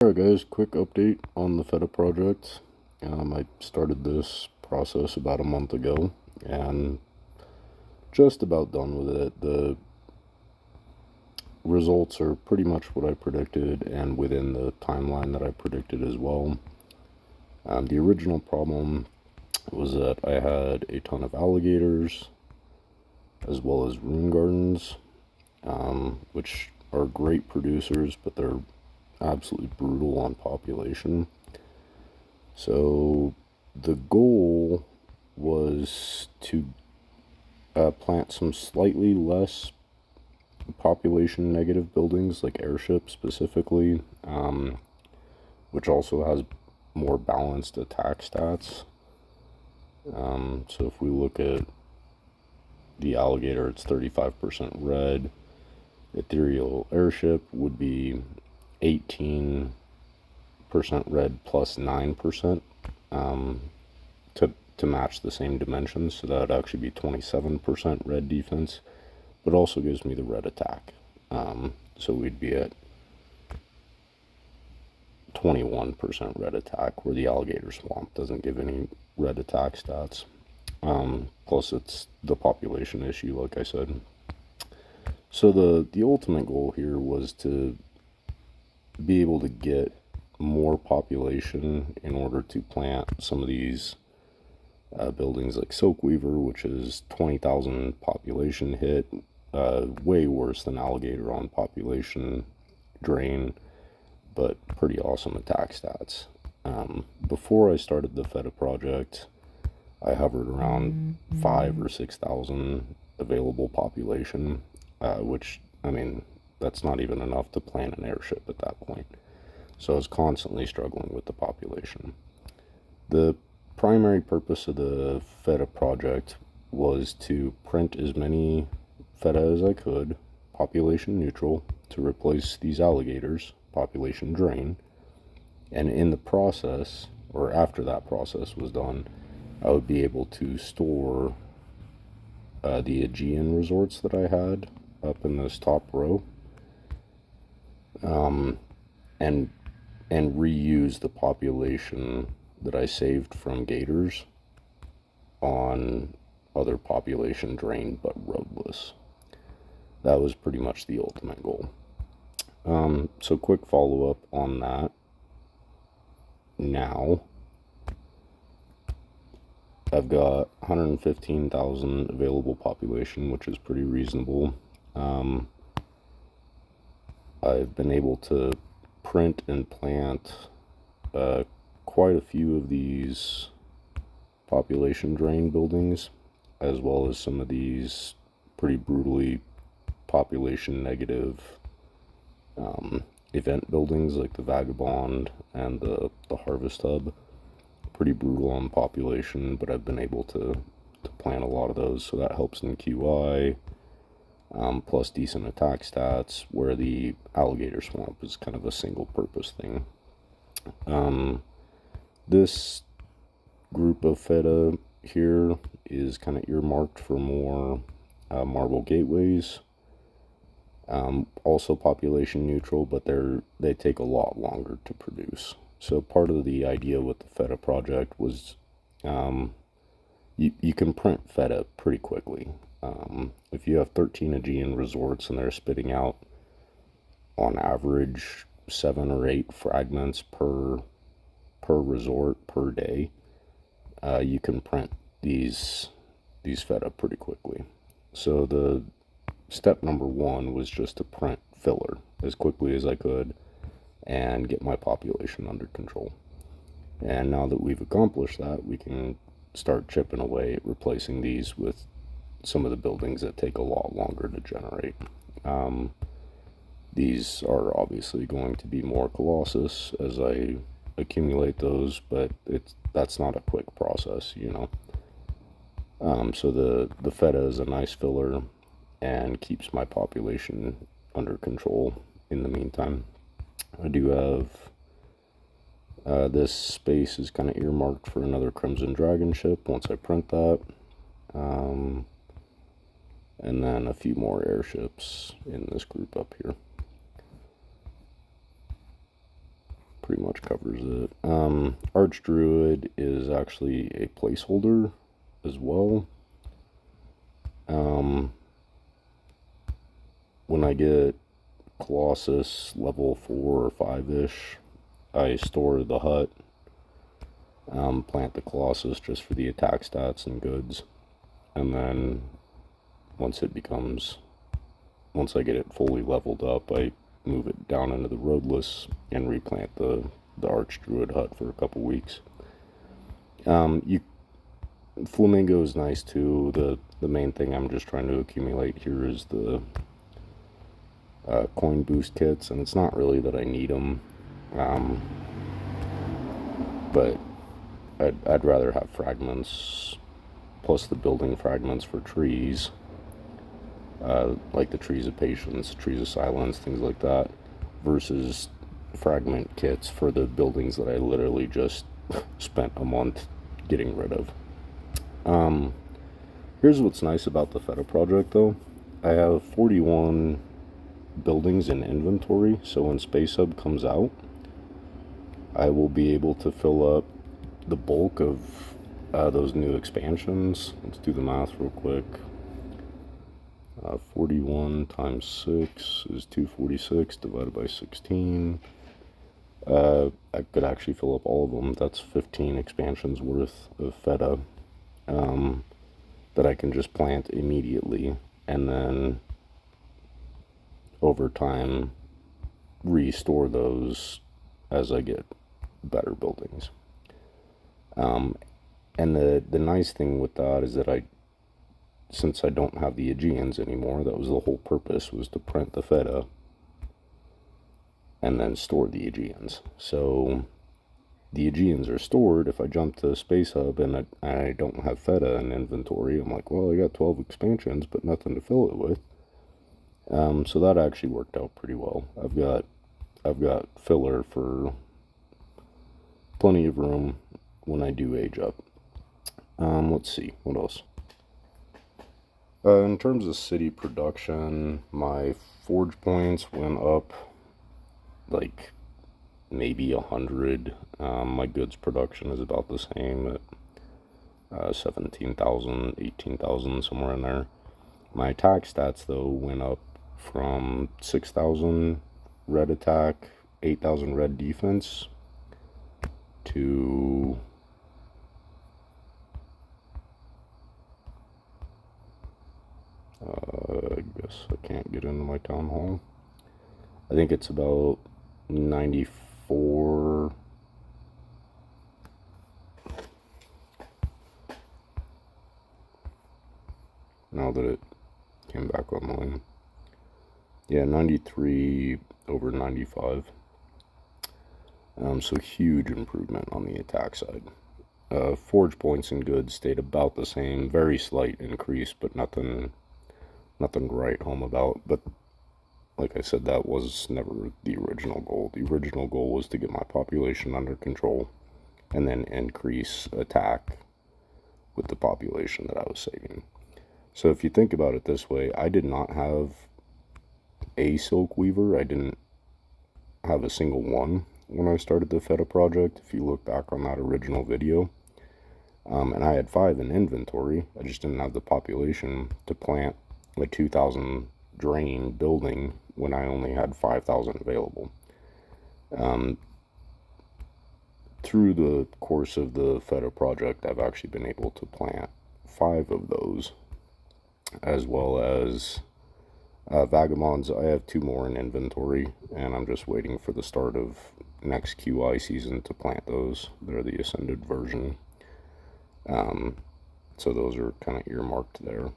Alright guys, quick update on the Feta project. I started this process about a month ago and just about done with it. The results are pretty much what I predicted and within the timeline that I predicted as well. The original problem was that I had a ton of alligators as well as rune gardens, which are great producers, but they're absolutely brutal on population. So the goal was to plant some slightly less population negative buildings, like airships specifically, which also has more balanced attack stats. So if we look at the alligator, it's 35% red. Ethereal airship would be 18% red plus 9%, to match the same dimensions, so that would actually be 27% red defense, but also gives me the red attack. So we'd be at 21% red attack, where the alligator swamp doesn't give any red attack stats. Plus it's the population issue, like I said. So the ultimate goal here was to be able to get more population in order to plant some of these buildings like Silkweaver, which is 20,000 population hit, way worse than alligator on population drain, but pretty awesome attack stats. Before I started the Feta project, I hovered around 5 or 6,000 available population, which, I mean, that's not even enough to plant an airship at that point. So I was constantly struggling with the population. The primary purpose of the Feta project was to print as many Feta as I could, population neutral, to replace these alligators, population drain. And in the process, or after that process was done, I would be able to store the Aegean resorts that I had up in this top row, and reuse the population that I saved from gators on other population drain but roadless. That was pretty much the ultimate goal. So quick follow up on that. Now I've got 115,000 available population, which is pretty reasonable. I've been able to print and plant quite a few of these population drain buildings, as well as some of these pretty brutally population negative event buildings like the Vagabond and the Harvest Hub. Pretty brutal on population, but I've been able to plant a lot of those, so that helps in QI, plus decent attack stats, where the alligator swamp is kind of a single purpose thing. This group of Feta here is kind of earmarked for more marble gateways. Also population neutral, but they take a lot longer to produce. So part of the idea with the Feta project was you can print Feta pretty quickly. If you have 13 Aegean resorts and they're spitting out on average 7 or 8 fragments per resort per day, you can print these Feta pretty quickly. So the step number 1 was just to print filler as quickly as I could and get my population under control. And now that we've accomplished that, we can start chipping away at replacing these with some of the buildings that take a lot longer to generate. These are obviously going to be more Colossus as I accumulate those, but that's not a quick process, you know. So the Feta is a nice filler and keeps my population under control in the meantime. I do have this space is kind of earmarked for another Crimson Dragon ship once I print that, and then a few more airships in this group up here. pretty much covers it. Archdruid is actually a placeholder as well. When I get Colossus level 4 or 5-ish, I store the hut, plant the Colossus just for the attack stats and goods, and then once I get it fully leveled up, I move it down into the roadless and replant the Archdruid hut for a couple weeks. Flamingo is nice too. The main thing I'm just trying to accumulate here is the coin boost kits, and it's not really that I need them, but I'd rather have fragments plus the building fragments for trees, like the trees of patience, trees of silence, things like that, versus fragment kits for the buildings that I literally just spent a month getting rid of. Here's what's nice about the Feta project though. I have 41 buildings in inventory, so when Space Hub comes out, I will be able to fill up the bulk of those new expansions. Let's do the math real quick. 41 times 6 is 246 divided by 16. I could actually fill up all of them. That's 15 expansions worth of Feta that I can just plant immediately, and then over time restore those as I get better buildings. And the nice thing with that is that since I don't have the Aegeans anymore, that was the whole purpose, was to print the Feta and then store the Aegeans. So the Aegeans are stored. If I jump to Space Hub and I don't have Feta in inventory, I'm like, well, I got 12 expansions, but nothing to fill it with. So that actually worked out pretty well. I've got filler for plenty of room when I do age up. Let's see, what else? In terms of city production, my forge points went up like maybe 100. My goods production is about the same at 17,000, 18,000, somewhere in there. My attack stats though went up from 6,000 red attack, 8,000 red defense to I guess I can't get into my town hall. I think it's about 94. Now that it came back online. Yeah, 93 over 95. So huge improvement on the attack side. Forge points and goods stayed about the same, very slight increase, but nothing to write home about. But like I said, that was never the original goal. The original goal was to get my population under control and then increase attack with the population that I was saving. So if you think about it this way, I did not have a silk weaver. I didn't have a single one when I started the Feta project, if you look back on that original video. And I had 5 in inventory. I just didn't have the population to plant a 2,000 drain building when I only had 5,000 available. Through the course of the Feta project, I've actually been able to plant 5 of those, as well as vagabonds. I have 2 more in inventory, and I'm just waiting for the start of next QI season to plant those. They're the ascended version. So those are kind of earmarked there.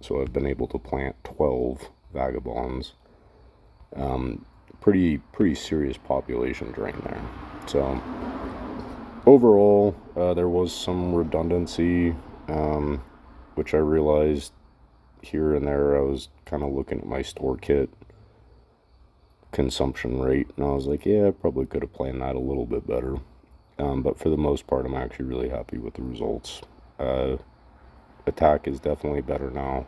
So I've been able to plant 12 vagabonds. Pretty serious population drain there. So overall, there was some redundancy, which I realized here and there. I was kind of looking at my store kit consumption rate, and I was like, yeah, I probably could have planned that a little bit better. But for the most part, I'm actually really happy with the results. Attack is definitely better now,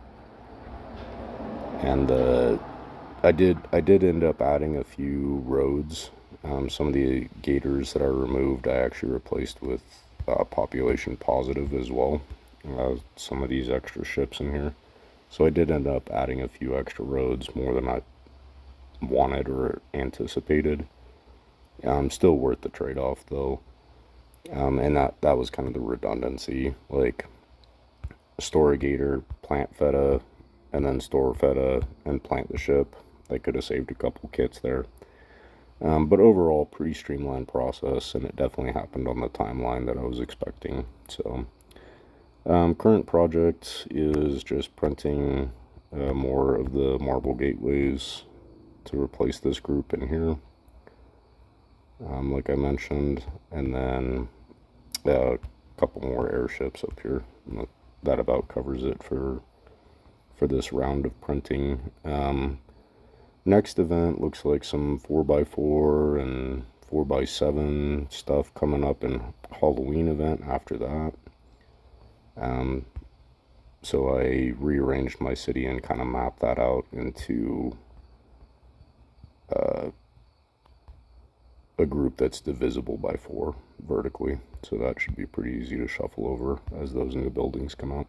and I did end up adding a few roads Some of the gators that I removed, I actually replaced with population positive as well. Some of these extra ships in here. So I did end up adding a few extra roads, more than I wanted or anticipated. Still worth the trade-off though. And that was kind of the redundancy. Like, store a gator, plant Feta, and then store Feta and plant the ship. I could have saved a couple kits there. But overall, pretty streamlined process, and it definitely happened on the timeline that I was expecting. So, current project is just printing more of the marble gateways to replace this group in here, like I mentioned, and then a couple more airships up here. That about covers it for this round of printing. Next event looks like some 4x4 and 4x7 stuff coming up in Halloween event after that. So I rearranged my city and kind of mapped that out into a group that's divisible by 4 vertically. So that should be pretty easy to shuffle over as those new buildings come out.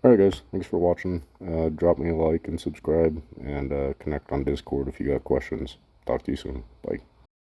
Alright guys, thanks for watching. Drop me a like and subscribe, and connect on Discord if you got questions. Talk to you soon. Bye.